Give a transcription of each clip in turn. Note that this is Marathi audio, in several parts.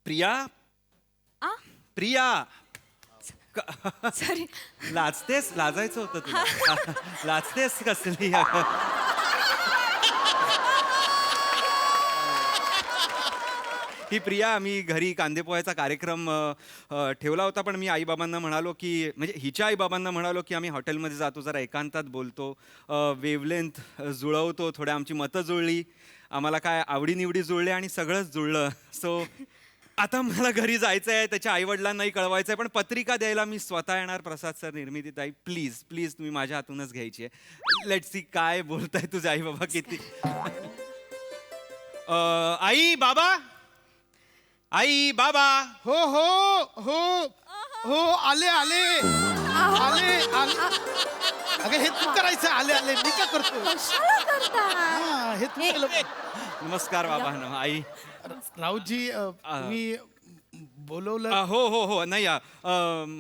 प्रिया आ प्रिया सॉरी लाजतेस लाजायचं होतं तुला लाजतेस कसली ही प्रिया आम्ही घरी कांदेपोह्याचा कार्यक्रम ठेवला होता पण मी आईबाबांना म्हणालो की म्हणजे हिच्या आईबाबांना म्हणालो की आम्ही हॉटेलमध्ये जातो जरा एकांतात बोलतो वेवलेंथ जुळवतो थोड्या आमची मतं जुळली आम्हाला काय आवडीनिवडी जुळले आणि सगळंच जुळलं सो आता मला घरी जायचं आहे त्याच्या आईवडिलांनाही कळवायचं आहे पण पत्रिका द्यायला मी स्वतः येणार प्रसाद सर निर्मितीताई प्लीज प्लीज तुम्ही माझ्या हातूनच घ्यायची आहे लेट्स सी काय बोलताय तुझे आई बाबा किती आई बाबा आई बाबा हो हो हो हो आले आले आले आले अगं हे तू करायचं आले आले मी का करतो कशाला करता हा, हे तू केलं. नमस्कार बाबा आई राऊतजी मी बोलवलं हो हो हो नाही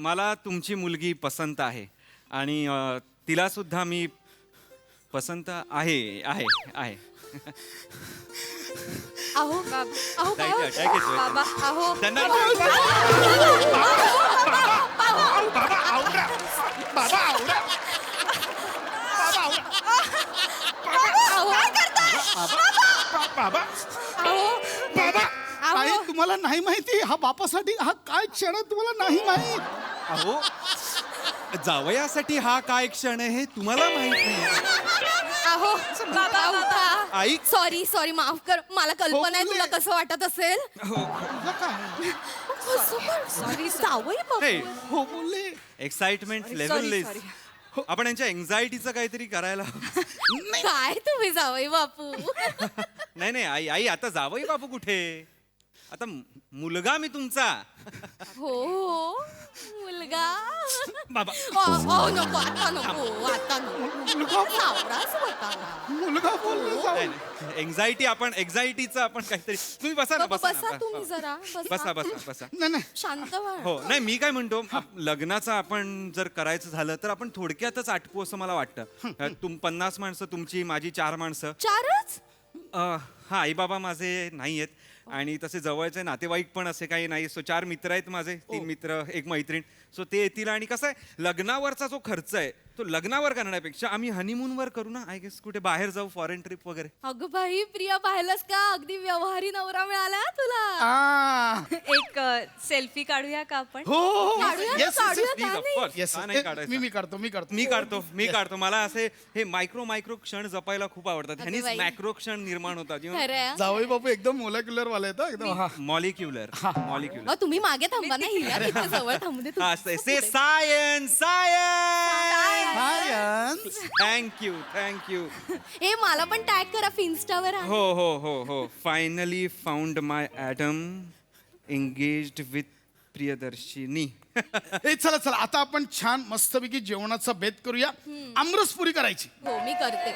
मला तुमची मुलगी पसंत आहे आणि तिला सुद्धा मी पसंत आहे आहे आहे अहो बाबा अहो Thank you, thank you, sir. बाबा अहो त्यांना बाबा आवरा बाबा आवरा बाबा आवरा काय करताय बाबा अहो बाबा अहो. आई तुम्हाला नाही माहिती हा बापासाठी हा काय क्षण आहे तुम्हाला नाही माहित अहो जावयासाठी हा काय क्षण आहे हे तुम्हाला माहित नाही अहो बाबा बाबा आई सॉरी सॉरी माफ कर मला कल्पना आहे हो, तुला कसं वाटत असेल तुझं काय सॉरी जावई बाबा हे हो बोलले एक्साइटमेंट Sorry, लेवल sorry. आपण यांच्या एन्झायटीचं काहीतरी करायला काय तुम्ही जावई बापू नाही नाही आई आई आता जावई बापू कुठे आता मुलगा मी तुमचा हो मुलगा बाबा नको आता नको सावराच होता मुलगा बोलले एन्झायटी आपण एक्झायटीचं आपण काहीतरी तुम्ही बसा ना बाबा, बसा बसा ना तुम्ही जरा बसा बसा बसा नाही नाही शांत व्हा हो नाही मी काय म्हणतो लग्नाचं आपण जर करायचं झालं तर आपण थोडक्यातच आटपू असं मला वाटतं 50 माणसं तुमची माझी 4 माणसं चारच हा आई बाबा माझे नाही आहेत आणि तसे जवळचे नातेवाईक पण असे काही नाही सो 4 मित्र आहेत माझे 3 मित्र 1 मैत्रीण सो ते येतील आणि कसं आहे लग्नावरचा जो खर्च आहे तो लग्नावर करण्यापेक्षा आम्ही हनीमूनवर करू ना आय गेस कुठे बाहेर जाऊ फॉरेन ट्रिप वगैरे अगं बाई प्रिया पाहिलंस का अगदी व्यवहारी नवरा मिळाला तुला आ, एक सेल्फी काढूया का आपण हो हो काढूया ना, येस काढूया. Please, of नाही. course. येस का नाही काढायचं? मी काढतो मी काढतो मी काढतो मला असे हे मायक्रो क्षण जपायला खूप आवडतात ह्यांनीच बाई. मॅक्रो क्षण निर्माण होतात खरंय जावई बापू एकदम मोलेक्युलर वाले आहेत हा, एकदम हा मॉलिक्युलर मॉलिक्युलर अहो, तुम्ही मागे थांबा ना हिला तिथे जवळ थांबू दे हा से सायन्स सायन्स सायन्स थँक्यू ए मला पण टॅग करा फिन्स्टावर आहे हो हो हो हो finally found my Adam engaged with Priyadarshini ए चला चला आता आपण छान मस्तपैकी जेवणाचा बेत करूया आमरसपुरी करायची हो मी करते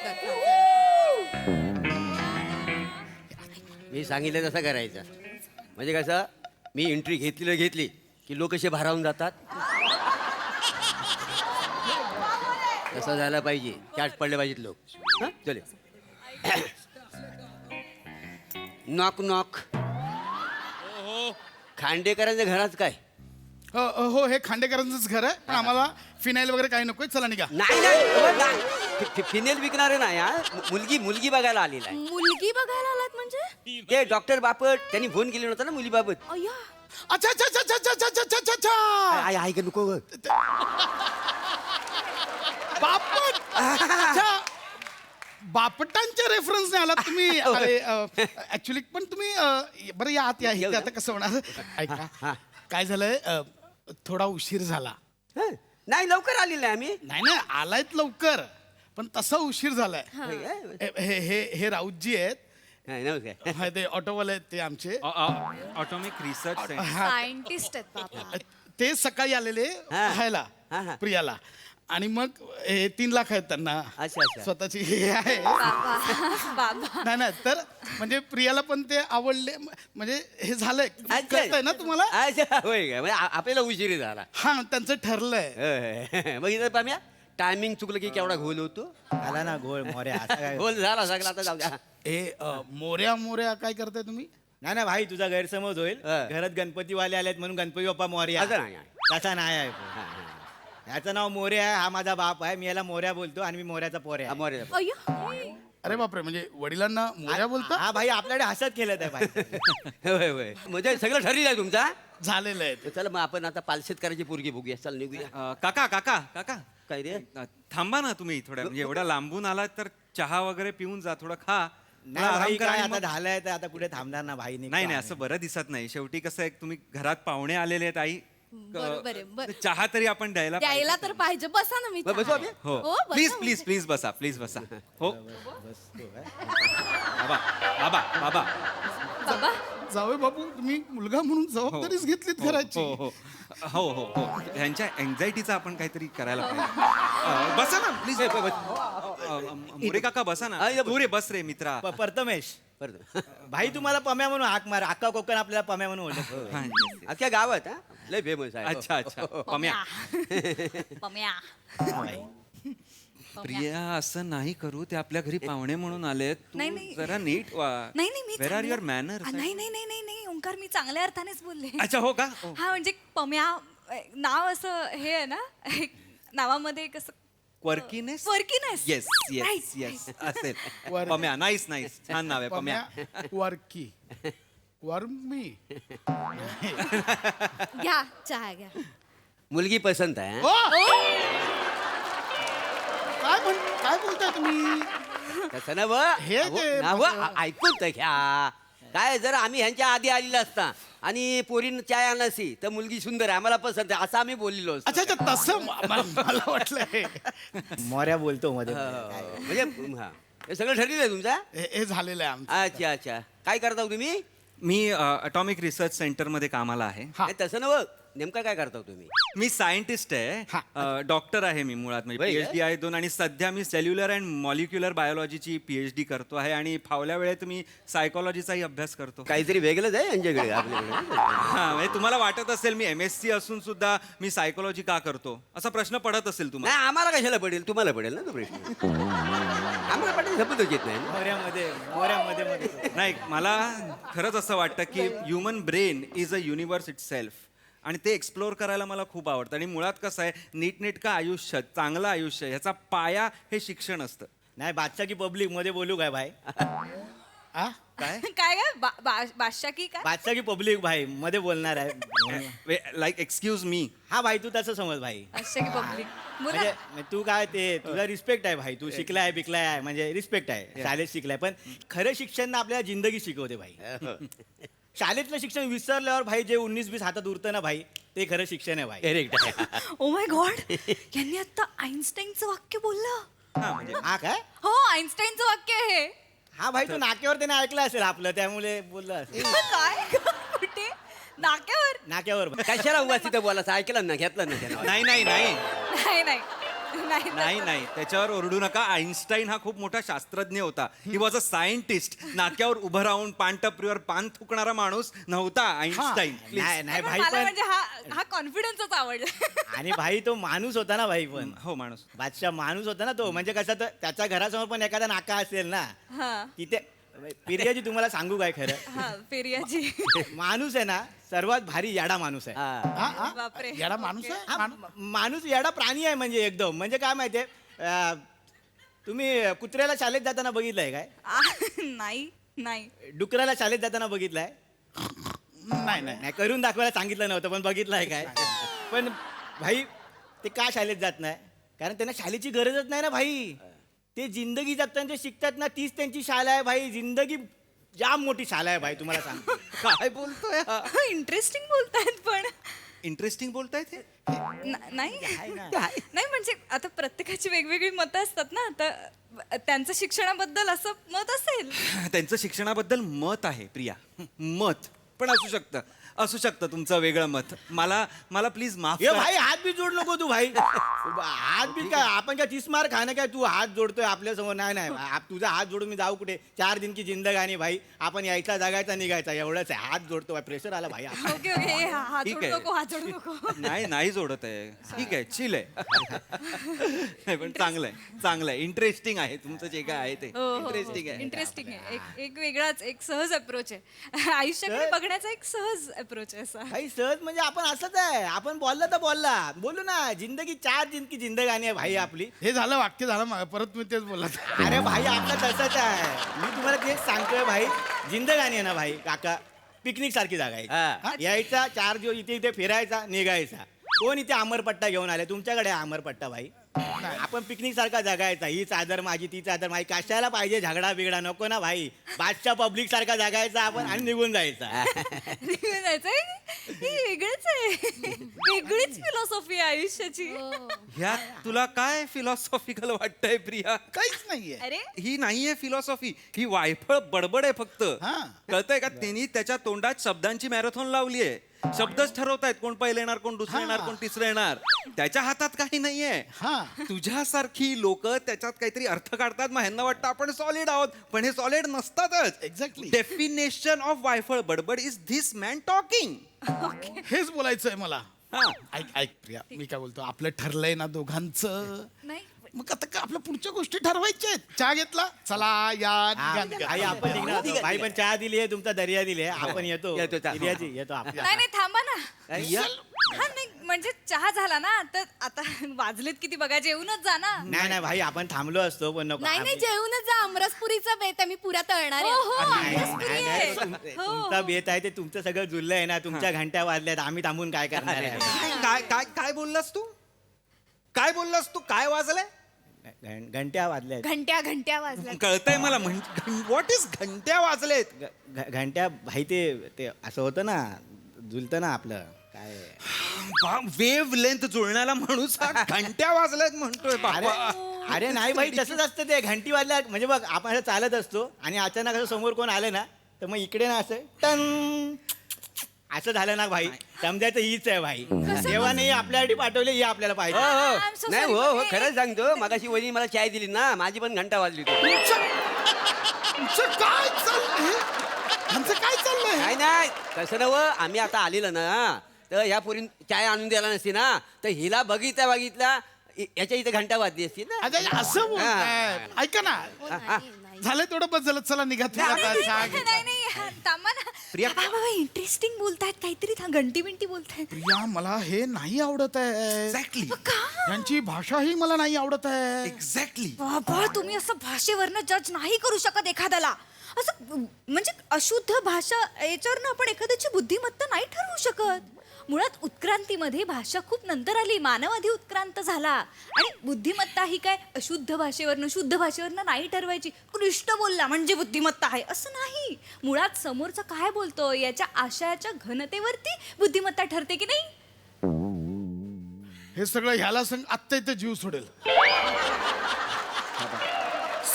मी सांगितलं तसं करायचं म्हणजे कसं मी एंट्री घेतली की लोक कसे भारावून जातात तसं झालं पाहिजे कॅच पडले पाहिजेत लोक हं? चले नॉक नॉक खांडेकरांच्या घरात काय हो हे खांडेकरांचंच घर आहे पण आम्हाला फिनाईल वगैरे काही नकोय चला निघा नाही नाही फिनेल विकणारे नाही हा मुलगी बघायला आलेला आहे मुलगी बघायला आलात म्हणजे ते डॉक्टर बापट त्यांनी फोन केले नव्हता ना मुलीबाबत अय्या अच्छा अच्छा अच्छा अच्छा अच्छा अच्छा अच्छा अच्छा आई ऐक नको गं. बापट अच्छा बापटांच्या रेफरन्सने आलात तुम्ही अरे ऍक्च्युली पण तुम्ही बरं या आत या इथे आता कसं होणार ऐका काय झालंय थोडा उशीर झाला हं? नाही लवकर आलेलं आहे आम्ही नाही नाही आलायत लवकर पण तसा उशीर झालाय होय काय? हे राऊतजी आहेत नाही, नमस्कार. हा, ते ऑटोवाले आहेत ते आमचे ऑटोमिक रिसर्च सेंटर हा, सायंटिस्ट आहेत बाबा ते सकाळी आलेले हा. राहायला हा, हा. प्रियाला आणि मग हे 3 लाख आहेत त्यांना अच्छा, अच्छा. स्वतःची हे आहे बाबा नाही नाही तर म्हणजे प्रियाला पण ते आवडले म्हणजे हे झालंय अच्छा. कळतंय ना तुम्हाला अच्छा होय काय म्हणजे आपल्याला उशीर झाला हा त्यांचं ठरलंय मग इथं पाम्या टायमिंग चुकलं की केवढा घोल होतो आला ना गोळ मोऱ्या आता काय घोल झाला सगळा आता जाऊ द्या ए मोऱ्या मोऱ्या काय करताय तुम्ही नाही ना भाई तुझा गैरसमज होईल हा. घरात गणपतीवाले आलेत म्हणून गणपती बाप्पा मोरया असं नाही. तसा नाही आहे ह्याचं नाव मोर्या आहे, हा माझा बाप आहे, मी याला मोर्या बोलतो आणि मी मोर्याचा पोर आहे मोरे अय्या. अरे बापरे, म्हणजे वडिलांना मोऱ्या बोलता? हा भाई आपल्याकडे हसत खेळत आहे भाई होय होय म्हणजे सगळं ठरलेलं आहे तुमचा. झालेलं आहे तर चला मग आपण आता पालशेतकराची पोरगी बघूया. चल निघूया. काका काका काका काय रे? थांबा ना तुम्ही थोड्या, म्हणजे एवढ्या लांबून आलात तर चहा वगैरे पिऊन जा, थोडं खा, थोडा नाही आराम भाई करा काय आणि आता मग- झालंय तर आता कुठे थांबणार ना भाई नाही नाही असं बरं दिसत नाही. शेवटी कसं आहे, तुम्ही घरात पाहुणे आलेले आहेत आई, बरोबर आहे, बरं. चहा तरी आपण द्यायला पाहिजे. द्यायला तर पाहिजे. बसा ना मी बसू चहा. आम्ही? हो बसा प्लीज ना. प्लीज प्लीज बसा, प्लीज बसा. हो बाबा बाबा बाबा बाबा जावे बापू, तुम्ही मुलगा म्हणून जबाबदारीच घेतलीत घराची. हो हो हो हो हो ह्यांच्या अँझायटीचा आपण काहीतरी करायला पाहिजे. बसा ना प्लीज. मोरे काका बसा ना. हा, तू रे बस रे मित्रा. परतमेश बरं. भाई तुम्हाला पम्या म्हणून हाक मार, अक्का कोकण आपल्याला पम्या म्हणून ओळखतो. हा, yes, yes. अख्ख्या गावात हा लय फेमस आहे. अच्छा अच्छा पम्या. पम्या. प्रिया असं नाही करू, ते आपल्या घरी पाहुणे म्हणून आलेत. तू नाही, नाही. जरा नीट वा. नाही नाही मी वेर आर चांगल्या- युअर मॅनर? नाही नाही नाही नाही नाही ओंकार मी चांगल्या अर्थानेच बोलले अच्छा हो का? ओ. हा म्हणजे पम्या नाव असं हे आहे ना एक नावामध्ये कसं quirkiness Quirkiness. Yes yes Right, yes असेल. वर- पम्या नाईस नाईस छान नाव आहे पम्या. वर्की वर्मी. घ्या चहा घ्या. मुलगी पसंत आहे ओ, हा? काय बोलताय तुम्ही? तसं ना व हे ते- ऐकून तर घ्या. काय जर आम्ही ह्यांच्या आधी आलेलं असता आणि पोरीन चाय आणसी तर मुलगी सुंदर आहे, आम्हाला पसंत आहे असं आम्ही बोललेलो असतो. अच्छा अच्छा, तसं मला वाटलं हे मोर्या बोलतो मध्ये म्हणजे हा हे सगळं ठरलेलं आहे तुमचा. हे झालेलं आहे आमचं. अच्छा अच्छा काय करता हो तुम्ही? मी अटॉमिक रिसर्च सेंटरमध्ये कामाला आहे. हा. नाही, तसं ना नेमका काय करता हो तुम्ही? मी सायंटिस्ट आहे, डॉक्टर आहे मी मुळात, म्हणजे होय का? PhD आहे 2, आणि सध्या मी सेल्युलर अँड मॉलिक्युलर बायोलॉजीची PhD करतो आहे, आणि फावल्या वेळेत मी सायकोलॉजीचाही अभ्यास करतो. काहीतरी वेगळंच आहे यांच्याकडे आपल्याकडे. हा, म्हणजे तुम्हाला वाटत असेल मी MSc असून सुद्धा मी सायकोलॉजी का करतो, असा प्रश्न पडत असेल तुम्हाला. नाही आम्हाला कशाला पडेल, तुम्हाला पडेल ना तो प्रश्न. आम्हाला पडेल शब्दच येत नाही ना. मोऱ्यामध्ये मध्ये नाही, मला खरंच असं वाटतं की human brain is a universe it self, आणि ते एक्सप्लोअर करायला मला खूप आवडतं. आणि मुळात कसं आहे, नीटनेटकं आयुष्य, चांगलं आयुष्य, ह्याचा पाया हे शिक्षण असतं. नाही बादशाह की पब्लिक मध्ये बोलू काय भाई आ? काय काय काय बादशाह की काय बादशाह की पब्लिक भाई मध्ये बोलणार आहे लाईक एक्सक्यूज मी. हा भाई तू तसं समज भाई बादशाह की पब्लिक बोला म्हणजे तू काय ते तुझा रिस्पेक्ट आहे भाई, तू शिकलाय बिकलाय आहे म्हणजे रिस्पेक्ट आहे, शाळेत शिकलाय, पण खरं शिक्षण ना आपल्याला जिंदगी शिकवते भाई. शाळेतलं शिक्षण विसरल्यावर भाई जे 19-20 हातात उरतं ना भाई, ते खरं शिक्षण आहे भाई. Correct आहे. ओ माय गॉड यांनी आता आईन्स्टाईनचं वाक्य बोललं. हा म्हणजे हा काय हो आईन्स्टाईनचं वाक्य आहे हे. हा भाई तो नाक्यावर त्याने ऐकलं असेल आपलं, त्यामुळे बोललं असेल. काय कुठे नाक्यावर नाक्यावर कशाला उगाच तिथं बोलायचं, ऐकलं ना घेतलं ना त्यानं. नाही नाही नाही नाही नाही नाही नाही नाही त्याच्यावर ओरडू नका. आईन्स्टाईन हा खूप मोठा शास्त्रज्ञ होता. He was a scientist. नाक्यावर उभं राहून पानटपरीवर पान थुकणारा माणूस नव्हता आईन्स्टाईन. Please. नाही नाही भाई मला पण म्हणजे हा कॉन्फिडन्सच आवडला. आणि भाई तो माणूस होता ना भाई, पण हो माणूस. बादशाह माणूस होता ना तो, म्हणजे कसं तर त्याच्या घरासमोर पण एखादा नाका असेल ना हा तिथे. पिर्याजी तुम्हाला सांगू काय खरं, हा पेरियाजी माणूस आहे ना सर्वात भारी याडा माणूस आहे. हा. हा, हा? बापरे. याला माणूस आहे? हा, माणूस याडा प्राणी आहे म्हणजे एकदम. म्हणजे काय माहितीये, तुम्ही कुत्र्याला शाळेत जाताना बघितलंय काय? नाही नाही डुकराला शाळेत जाताना बघितलंय? नाही नाही. नाही करून दाखवायला सांगितलं नव्हतं, पण बघितलंय काय? पण भाई ते का शाळेत जात नाही? कारण त्यांना शाळेची गरजच नाही ना भाई. ते जिंदगी जगताना जे शिकतात ना, तीच त्यांची शाळा आहे भाई. जिंदगी जाम मोठी शाळा आहे भाई, तुम्हाला सांगतो. काय बोलतोय हा? इंटरेस्टिंग बोलतायत पण इंटरेस्टिंग बोलताय ते. नाही आहे ना. नाही म्हणजे आता प्रत्येकाची वेगवेगळी मतं असतात ना, तर त्यांचं शिक्षणाबद्दल असं मत असेल. त्यांचं शिक्षणाबद्दल मत आहे प्रिया, मत. पण असू शकतं तुमचं वेगळं मत. मला प्लीज माफ ये करा. भाई हात बी जोड नको तू भाई हात बी काय आपण काय 30 मार खाणं काय तू हात जोडतोय आपल्या समोर नाही नाही तुझा हात जोडून मी जाऊ कुठे 4 दिन की जिंदगानी भाई आपण यायचा जगायचा निघायचा एवढंच आहे हात जोडतो भाई प्रेशर आला भाई ओके ओके हात ठीक जोडू आहे. नको हात जोडू नको नाही जोडत आहे. ठीक आहे, चिल आहे. नाही, पण चांगलं आहे इंटरेस्टिंग आहे तुमचं जे काय आहे ते इंटरेस्टिंग आहे. इंटरेस्टिंग आहे एक वेगळाच एक सहज अप्रोच आहे आयुष्याकडे बघण्याचा एक सहज अप्रोच आहे असा भाई सहज म्हणजे आपण असंच आहे आपण बोलला तर बोलू ना जिंदगी 4 दिन की जिंदगानी आहे भाई आपली हे झालं वाक्य झालं परत तुम्ही तेच बोलला. अरे भाई आपलं तसंच आहे मी तुम्हाला तेच सांगतोय भाई जिंदगानी आहे ना भाई काका पिकनिक सारखी जागा आहे हा. यायचा 4 दिवस इथे फिरायचा निघायचा कोण इथे अमरपट्टा घेऊन आले तुमच्याकडे आहे अमरपट्टा भाई आपण पिकनिक सारखा जगायचा ही चादर माझी ती चादर माझी कशाला पाहिजे झगडा बिगडा नको ना भाई बादशाह पब्लिक सारखा जगायचा आपण आणि निघून जायचा निघून जायचंय ही वेगळंच आहे वेगळीच फिलॉसॉफी आहे आयुष्याची ह्यात तुला काय फिलॉसॉफिकल वाटतंय प्रिया? काहीच नाहीये. अरे ही नाहीये फिलॉसॉफी, ही वायफळ बडबड आहे फक्त. हा. कळतंय का? त्यांनी त्याच्या तोंडात शब्दांची मॅरेथॉन लावली आहे. शब्दच ठरवतायत कोण पहिलं येणार, कोण दुसरं येणार, कोण तिसरं येणार. त्याच्या हातात काही नाहीये. हा. तुझ्यासारखी लोक त्याच्यात काहीतरी अर्थ काढतात, मग ह्यांना वाटतं आपण सॉलिड आहोत, पण हे सॉलिड नसतातच. Exactly. डेफिनेशन ऑफ वायफळ बडबड इज धिस मॅन टॉकिंग. हेच बोलायचंय मला. हा. ऐक प्रिया मी काय बोलतो आपलं ठरलंय ना दोघांचं नाही मग आता का आपल्या पुढच्या गोष्टी ठरवायच्या आहेत. चहा घेतला चला या हा, निघा. भाई आपण निघणार होतो. भाई पण चहा दिली आहे तुमचा दर्या दिली आहे आपण येतो येतो चहा. दर्याची येतो आपल्या नाही थांबा ना या. हा नाही म्हणजे चहा झाला ना तर आता वाजलेत किती बघा जेवूनच जा ना नाही भाई आपण थांबलो असतो पण नको नाही जेवूनच जा आमरसपुरीचा बेत आहे मी पुऱ्या तळणार हो आहे. हो नाही, आमरसपुरी नाही, आहे. नाही, हो, तुमचा बेत आहे ते तुमचं सगळं जुळलं आहे ना तुमच्या घंट्या वाजल्यात आम्ही थांबून काय करणार आहे काय काय काय बोललास तू? काय बोललास तू? काय वाजलंय? घंट्या वाजल्यात घंट्या वाजल्या. कळतंय मला. व्हॉट इज घंट्या वाजलेत? घंट्या भाई ते असं होतं ना जुलतं ना आपलं काय वेव लेंथ जुळण्याला म्हणूस घंट्या वाजल्यात म्हणतोय अरे बाबा. अरे नाही भाई तसंच असतं ते घंटी वाजल्या म्हणजे बघ आपण असं चालत असतो आणि अचानक असं समोर कोण आलं ना तर मग इकडे ना असं टन असं झालं ना भाई समजायचं हीच आहे भाई देवाने आपल्यासाठी पाठवले ही आपल्याला हो पाहिजे हो I'm so नाही sorry, हो but खरंच सांगतो मगाशी वहिनी मला चाय दिली ना माझी पण घंटा वाजली होती. तुमचं काय चाललंय आमचं काय चाललंय नाही नाही तसं नव आम्ही आता आलेलं ना तर ह्या पोरीन चाय आणून द्यायला नसती ना तर हिला बघितला याच्या इथे घंटा वाजली असती ना. अरे असं बोलताय ऐका ना झालं तेवढं बस झालं चला निघा तुम्ही आता चहा घे. नाही हा, थांबा ना प्रिया. बाबा इंटरेस्टिंग बोलतायत काहीतरी घंटी बिंटी बोलतायत प्रिया मला हे नाही आवडत आहे एक्झॅक्टली यांची भाषा ही मला नाही आवडत आहे एक्झॅक्टली. बाबा तुम्ही असं भाषेवरनं जज नाही करू शकत एखाद्याला असं म्हणजे अशुद्ध भाषा याच्यावरनं आपण एखाद्याची बुद्धिमत्ता नाही ठरवू शकत मुळात उत्क्रांतीमध्ये भाषा खूप नंतर आली मानव आधी उत्क्रांत झाला आणि बुद्धिमत्ता ही काय अशुद्ध भाषेवरनं शुद्ध भाषेवरनं नाही ठरवायची कृष्ण बोलला म्हणजे बुद्धिमत्ता आहे असं नाही मुळात समोरचा काय बोलतो याच्या आशयाच्या घनतेवरती बुद्धिमत्ता ठरते की नाही हे सगळं ह्याला सांग आत्ता इथे जीव सोडेल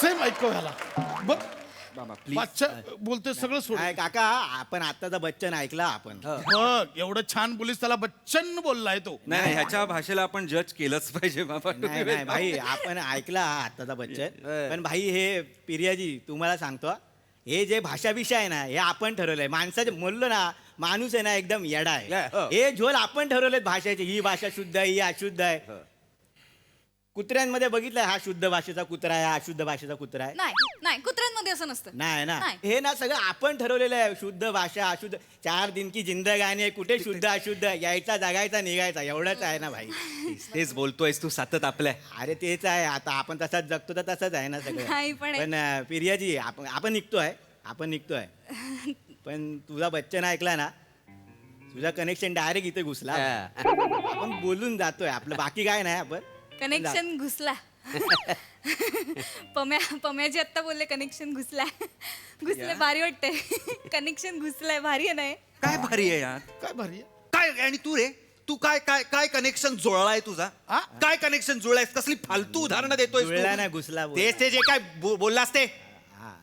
सेम ऐकव ह्याला बघ बाबा प्लीज. बादशाह बोलतोय सगळं सोड काय काका आपण आत्ताचा बच्चन ऐकला आपण बघ एवढं छान पोलीस त्याला बच्चन बोललाय तो नाही ह्याच्या भाषेला आपण जज केलंच पाहिजे बाबा. नाही नाही भाई आपण ऐकला आत्ताचा बच्चन पण भाई हे पिर्याजी तुम्हाला सांगतो हे जे भाषा विषय आहे ना हे आपण ठरवलंय माणसाचे बोललो ना माणूस आहे ना एकदम येडा आहे हे झोल आपण ठरवलेत भाषेचे ही भाषा शुद्ध आहे ही अशुद्ध आहे कुत्र्यांमध्ये बघितलंय हा शुद्ध भाषेचा कुत्रा आहे हा अशुद्ध भाषेचा कुत्रा आहे नाही कुत्र्यांमध्ये असं नसतं नाही ना नाही. हे ना सगळं आपण ठरवलेलं आहे शुद्ध भाषा अशुद्ध 4 दिन की जिंदगानी आहे कुठे शुद्ध अशुद्ध यायचा जगायचा निघायचा एवढंच आहे ना भाई तेच बोलतोयस तू सतत आपल्या. अरे तेच आहे आता आपण तसाच जगतो तर तसंच आहे ना सगळं नाही, पण आहे. पण पिर्याजी आपण निघतोय पण तुझा बच्चन ऐकला ना तुझा कनेक्शन डायरेक्ट इथे घुसला आपण बोलून जातोय आपलं बाकी काय नाही आपण कनेक्शन घुसला पम्याजी आत्ता बोलले कनेक्शन घुसलाय भारी वाटतंय कनेक्शन घुसलाय भारी आहे नाही काय भारी आहे यार. काय भारी आहे? काय आणि तू रे तू काय काय काय कनेक्शन जुळलाय तुझा? हा? काय कनेक्शन जुळलायस? कसली फालतू उदाहरणं देतोय जुळला ना घुसला बोल. तेच ते जे काय बोललास ते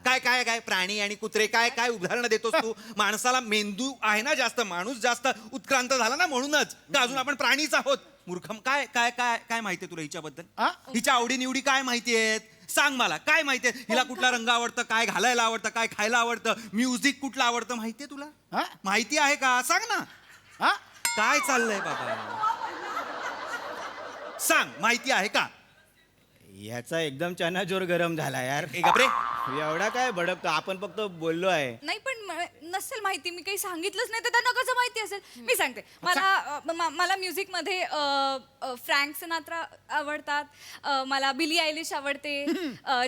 काय काय काय प्राणी आणि कुत्रे काय काय उदाहरणं देतोस तू? माणसाला मेंदू आहे ना जास्त, माणूस जास्त उत्क्रांत झाला ना म्हणूनच, का अजून आपण प्राणीच आहोत? मूर्खम. काय काय काय काय माहितीये तुला हिच्याबद्दल? आ? हिच्या आवडीनिवडी काय माहितीयेत? सांग मला काय माहितीये? हिला कुठला रंग आवडतं, काय घालायला आवडतं, काय खायला आवडतं, म्युझिक कुठलं आवडतं माहितीये तुला? हा? माहिती आहे का? सांग ना. हा? काय चाललंय बाबा? सांग, माहिती आहे का? याचा एकदम चनाजोर गरम झाला यार. ए गपरे. एवढा काय भडकतो, आपण फक्त बोललो आहे. नाही पण नसेल माहिती, मी काही सांगितलंच नाही तर त्यांना कसं माहिती असेल. मी सांगते, मला म्युझिकमध्ये फ्रँक सिनात्रा आवडतात, मला बिली आयलिश आवडते,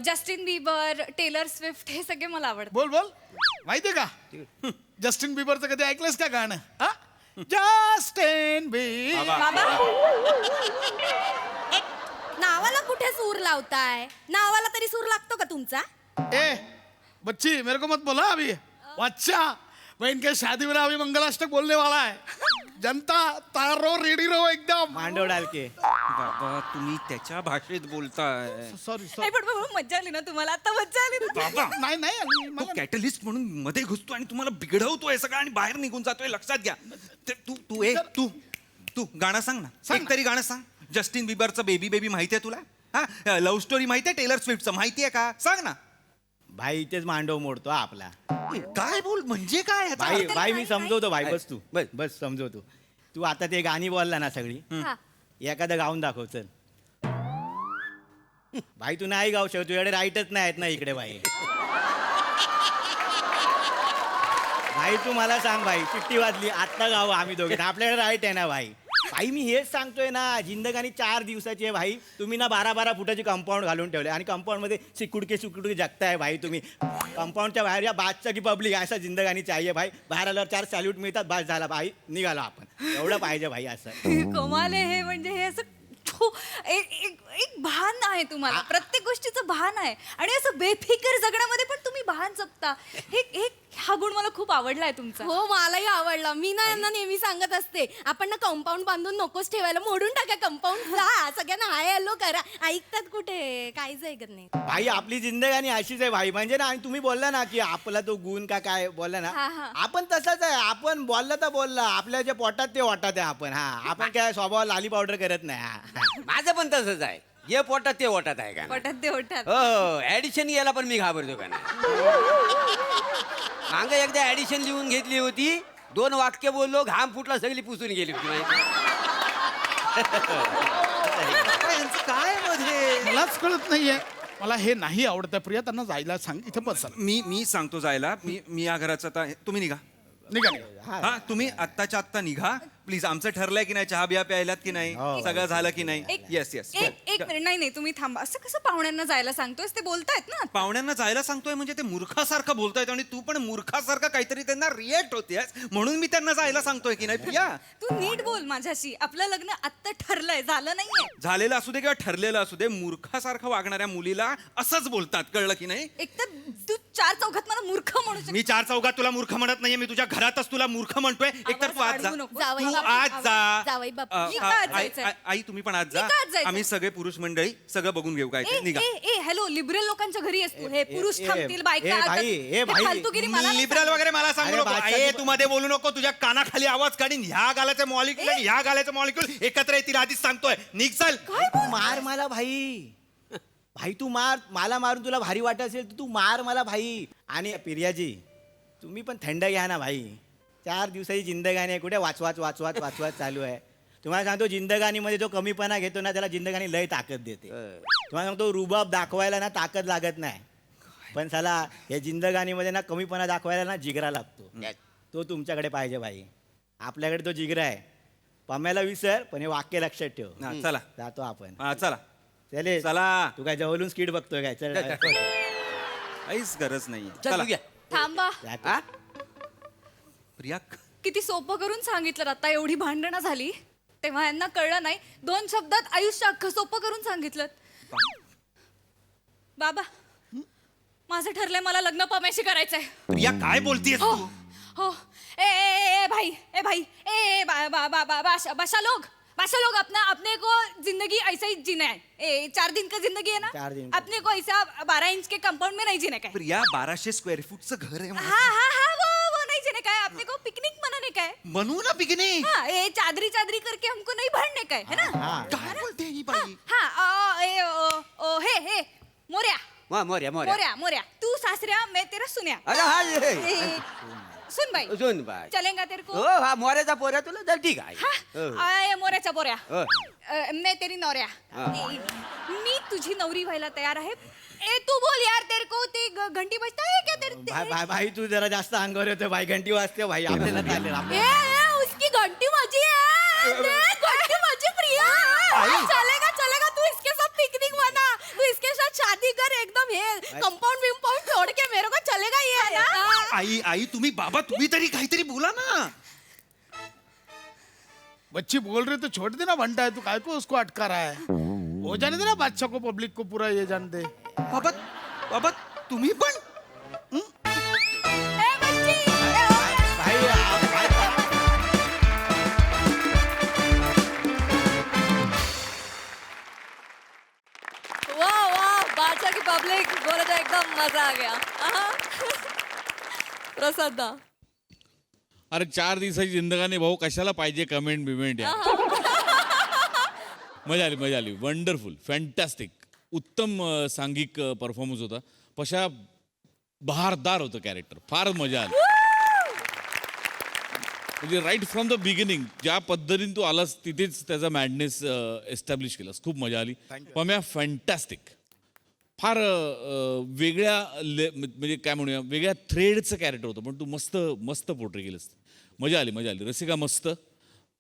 जस्टिन बिबर, टेलर स्विफ्ट, हे सगळे मला आवडतात. बोल बोल. माहितीये का जस्टिन बिबरचं कधी ऐकलंस का गाणं? हा? Justin Bieber. बाबा नावाला कुठे सूर लावताय? नावाला तरी सूर लागतो का तुमचा? ए बच्ची मेरे को मत बोला अभी. अच्छा मैं इनके शादी में अभी मंगलाष्टक बोलने वाला है. जनता तार रो रेडी रहो एकदम. मांडव डालके. बाबा तुम्ही त्याच्या भाषेत बोलताय. सॉरी नाही, पण बाबा, मज्जा आली ना तुम्हाला? आता मज्जा आली ना? बाबा नाही नाही आली. तो मला- कॅटलिस्ट म्हणून मध्ये घुसतो आणि तुम्हाला बिघडवतोय सगळं आणि बाहेर निघून जातोय. लक्षात घ्या. तू तू एक तू तू गाणं सांग ना. सांग एक तरी गाणं सांग. जस्टिन बिबरचं बेबी बेबी माहितीये तुला? हा, लव्ह स्टोरी माहितीये? टेलर स्विफ्टचं माहितीये का? सांग ना. भाई इथेच मांडव मोडतो हा आपला. काय बोल म्हणजे काय ह्याचा भाई अर्थ? भाई मी समजवतो भाई. बस तू बस. बस समजवतो. तू आता ते गाणी बोलला ना सगळी, हा. एखादं गाऊन दाखव चल. भाई तू नाही गाऊ शकत, तुझ्याकडे राईटच नाही आहेत ना इकडे भाई. भाई तू मला सांग भाई, चिठ्ठी वाजली आत्ता गाव आम्ही दोघे, आपल्याकडे राईट आहे ना भाई? भाई मी हेच सांगतोय ना, जिंदगानी 4 दिवसाची आहे भाई. तुम्ही ना 12-12 फुटाची कंपाऊंड घालून ठेवले आणि कंपाऊंडमध्ये सिकुडके जगताय भाई तुम्ही. कंपाऊंडच्या बाहेर या बादशाह की पब्लिक असा जिंदगानी चाहिए भाई. बाहेर आल्यावर 4 सॅल्यूट मिळतात, बास झाला भाई, निघालो आपण. एवढं पाहिजे भाई असं. कमाल आहे हे. म्हणजे हे असं एक भान आहे तुम्हाला, प्रत्येक गोष्टीचं भान आहे आणि असं बेफिकर जगण्यामध्ये पण तुम्ही भान जपता. हा गुण मला खूप आवडलाय तुमचा. हो मलाही आवडला. मी ना यांना नेहमी सांगत असते, आपण ना कंपाऊंड बांधून नकोच ठेवायला, मोडून टाका कंपाऊंड. जा सगळ्यांना हाय हॅलो करा. ऐकतात कुठे? काहीच ऐकत नाही. भाई आपली जिंदगानी अशीच आहे भाई. म्हणजे ना, आणि तुम्ही बोलला ना की आपला तो गुण का काय बोलला ना, हा, हा. आपण तसंच आहे. आपण बोलला तर बोलला, आपल्या जे पोटात ते वाटत आहे आपण. हा, आपण काय स्वभाव लाली पावडर करत नाही. हा. माझं पण तसंच आहे. जे पोटात ते ओटात आहे का? पोटात ते ओठात. हो, ऍडिशन यायला पण मी घाबरतो का नाही. मागं एकदा ऍडिशन लिहून घेतली होती, 2 वाक्य बोललो, घाम फुटला, सगळी पुसून गेली होती माहिती. काय यांचं काय मध्ये? मलाच कळत नाहीये. मला हे नाही आवडतं. प्रिया त्यांना जायला सांग. इथं बस. मी सांगतो जायला. मी या घराचं आता तुम्ही निघा. निघा निघा. हा तुम्ही आत्ताच्या आत्ता निघा प्लीज. आमचं ठरलंय की नाही, चहा बिया प्यायलात की नाही, सगळं झालं की नाही? Yes yes. एक मिनिट. नाही तुम्ही थांबा. असं कसं पाहुण्यांना जायला सांगतोय? ते बोलतायत ना. पाहुण्यांना जायला सांगतोय म्हणजे ते मूर्खासारखं बोलतायत आणि तू पण मूर्खासारखं काहीतरी त्यांना रिएक्ट होतेस म्हणून मी त्यांना जायला सांगतोय की नाही प्रिया? तू नीट बोल माझ्याशी. आपलं लग्न आत्ता ठरलंय, झालं नाहीये. झालेलं असू दे किंवा ठरलेलं असू दे, मूर्खासारखं वागणाऱ्या मुलीला असंच बोलतात, कळलं की नाही? एक तर तू 4 चौघात मला मूर्ख म्हणू शकतो. मी 4 चौघात तुला मूर्ख म्हणत नाहीये, मी तुझ्या घरातच तुला मूर्ख म्हणतोय. एकतर तू आज जा. वाढवू नको. जावई तू बापू, आज जा. जावई बापू. अ, मी अ, का आज आई- जायचंय? आई तुम्ही पण आज मी का आज जा. जायचंय? आम्ही सगळे पुरुष मंडळी सगळं बघून घेऊ काय ते. निघा. हॅलो, लिबरल लोकांच्या घरी आहेस तू. हे पुरुष ए, थांबतील, ए, बायका ए, आतात. भाई, हे ए, भाई. फालतूगिरी मला नाही लिबरल वगैरे मला सांगू अरे नको. बादशाह ए, की- तू मध्ये बोलू नको. तुझ्या कानाखाली आवाज काढीन. ह्या गालाचे मॉलिक्युल आणि ह्या गालाचे मॉलिक्युल एकत्र येतील, आधीच सांगतोय. निघ चल. तू मार मला भाई. भाई तू मार मला. मारून तुला भारी वाटत असेल तर तू मार मला भाई. आणि पिर्याजी तुम्ही पण थंड घ्या ना भाई. 4 दिवसाची जिंदगानी आहे, कुठे वाचवाच चालू आहे. तुम्हाला सांगतो, जिंदगानीमध्ये जो कमीपणा घेतो ना, त्याला जिंदगानी लय ताकद देते. तुम्हाला सांगतो, रुबाब दाखवायला ना ताकद लागत नाही, पण साला या जिंदगानीमध्ये ना कमीपणा दाखवायला ना जिगरा लागतो. तो तुमच्याकडे पाहिजे भाई. आपल्याकडे तो जिगरा आहे. पम्याला विसर, पण हे वाक्य लक्षात ठेव. हा, चला. जातो आपण. हा, चला चले चला. तू काय जवळून स्किट बघतोय काय? चल काहीच गरज नाहीये. चल चला तू घ्या. थांबा. जातो. हा? प्रिया किती सोपं करून सांगितलं. आता एवढी भांडणं झाली तेव्हा यांना कळलं नाही. 2 शब्दात आयुष्य अख्खं सोपं करून सांगितलं. बाबा, माझं ठरलंय, मला लग्न पम्याशी करायचंय. प्रिया काय बोलतीयस हो तू? हो. ए भाई, ए भाई, ए बा बा बा बा बाशा लोग, बादशाह लोग अपने को जिंदगी ऐसा ही जीना है 4 दिन का जिंदगी है ना 4 दिन का। अपने को ऐसा 12 इंच के कंपाउंड में नहीं जीने का है प्रिया 1200 स्क्वेअर फूटचं घर आहे मला. हाँ वो नहीं जीने का है अपने को पिकनिक मनाने का है म्हणू ना पिकनिक. हाँ ये चादरी करके हमको नहीं भरने का है ना काय बोलते ही बाई. हाँ हे मोर्या वा, मोर्या मोर्या मोर्या तू सासऱ्या मैं तेरा सुन्या अरे हा ए, सुन भाई सुन बाय चलेगा तेरे को हो हा मोऱ्याचा पोऱ्या तुला तर ठीक आहे हो. आय मोऱ्याच्या पोऱ्या हो. मैं तेरी नवऱ्या हा. मी तुझी नवरी व्हायला तयार आहे ए तू बोल यार तेरे को ते घंटी बजता है क्या तेरे भाई तू जरा जास्त अंगावर येतोय भाई घंटी वाजते भाई आपल्याला चालेल उसकी घंटी माझी है घंटी माझी प्रिया चलेगा तू इसके साथ पिकनिक मना तू इसके साथ शादी कर एकदम हे कंपाउंड विम्पाउंड छोड़ के मेरे को चलेगा ये है ना आई तुम्ही बाबा तुम्ही तरी काहीतरी बोला ना. बच्ची बोल रही तो छोड़ देना बनता है, तू काय को उसको अटका रहा है? हो जाने देना बादशाह को, पब्लिक को पूरा ये जान दे. बाबा बाबा तुम्ही पण ए बच्ची वाह वाह बादशाह की पब्लिक बोला तो एकदम मजा आ गया प्रसाद दा अरे 4 दिवसाची जिंदगानी भाऊ कशाला पाहिजे कमेंट बिमेंट या मजा आली वंडरफुल फॅन्टॅस्टिक उत्तम सांघिक परफॉर्मन्स होता. पशा बहारदार होतं कॅरेक्टर, फार मजा आली. म्हणजे राईट फ्रॉम द बिगिनिंग ज्या पद्धतीने तू आलास तिथेच त्याचा मॅडनेस एस्टॅब्लिश केलास. खूप मजा आली. पम्या फॅन्टॅस्टिक, फार वेगळ्या म्हणजे काय म्हणूया वेगळ्या थ्रेडचं कॅरेक्टर होतं, पण तू मस्त मस्त पोर्ट्रे केलंस. मजा आली. रसिका मस्त,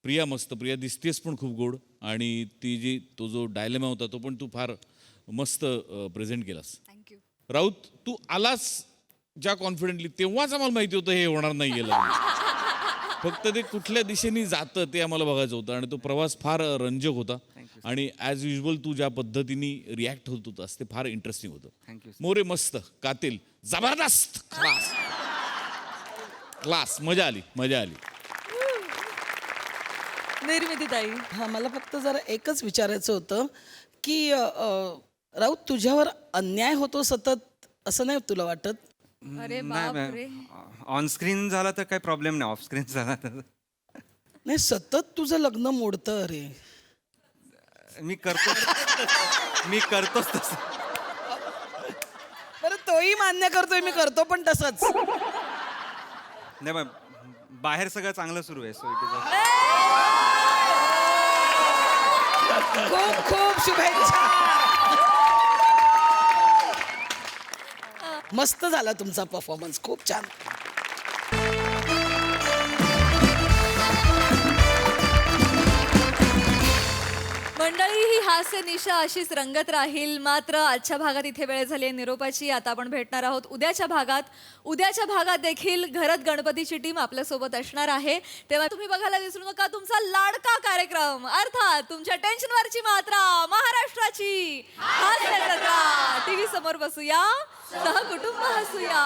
प्रिया मस्त. प्रिया दिसतेस पण खूप गोड, आणि ती तो जो डायलेमा होता तो पण तू फार मस्त प्रेझेंट केलास. थँक्यू. राऊत तू आलास ज्या कॉन्फिडेंटली तेव्हाच आम्हाला माहिती होतं हे होणार नाही गेलं. फक्त ते कुठल्या दिशेने जातं ते आम्हाला बघायचं होतं, आणि तो प्रवास फार रंजक होता. आणि ॲज युजल तू ज्या पद्धतीने रिॲक्ट होत होतास ते फार इंटरेस्टिंग होतं. मोरे मस्त, कातिल जबरदस्त, क्लास. मजा आली. निर्मिती ताई हा मला फक्त जरा एकच विचारायचं होतं की राऊत तुझ्यावर अन्याय होतो सतत, असं नाही तुला वाटत? अरे बाप रे ऑन स्क्रीन झाला तर काही प्रॉब्लेम नाही, ऑफ स्क्रीन झाला तर नाही, सतत तुझं लग्न मोडतं. अरे मी करतोच तसं. बरं तोही मान्य करतोय, मी करतो पण तसंच. नाही मग बाहेर सगळं चांगलं सुरू आहे. सो खूप खूप शुभेच्छा. मस्त झाला तुमचा परफॉर्मन्स, खूप छान. मंडळी ही हास्य निशा अशीच रंगत राहील. मात्र आजच्या भागात इथे वेळ झाली आहे निरोपाची. आता आपण भेटणार आहोत उद्याच्या भागात देखील घरात गणपतीची टीम आपल्यासोबत असणार आहे. तेव्हा तुम्ही बघायला विसरू नका तुमचा लाडका कार्यक्रम, अर्थात तुमच्या टेन्शनवरची मात्रा, महाराष्ट्राची हास्य जत्रा. टीव्ही समोर बसूया, सहकुटुंब हसूया.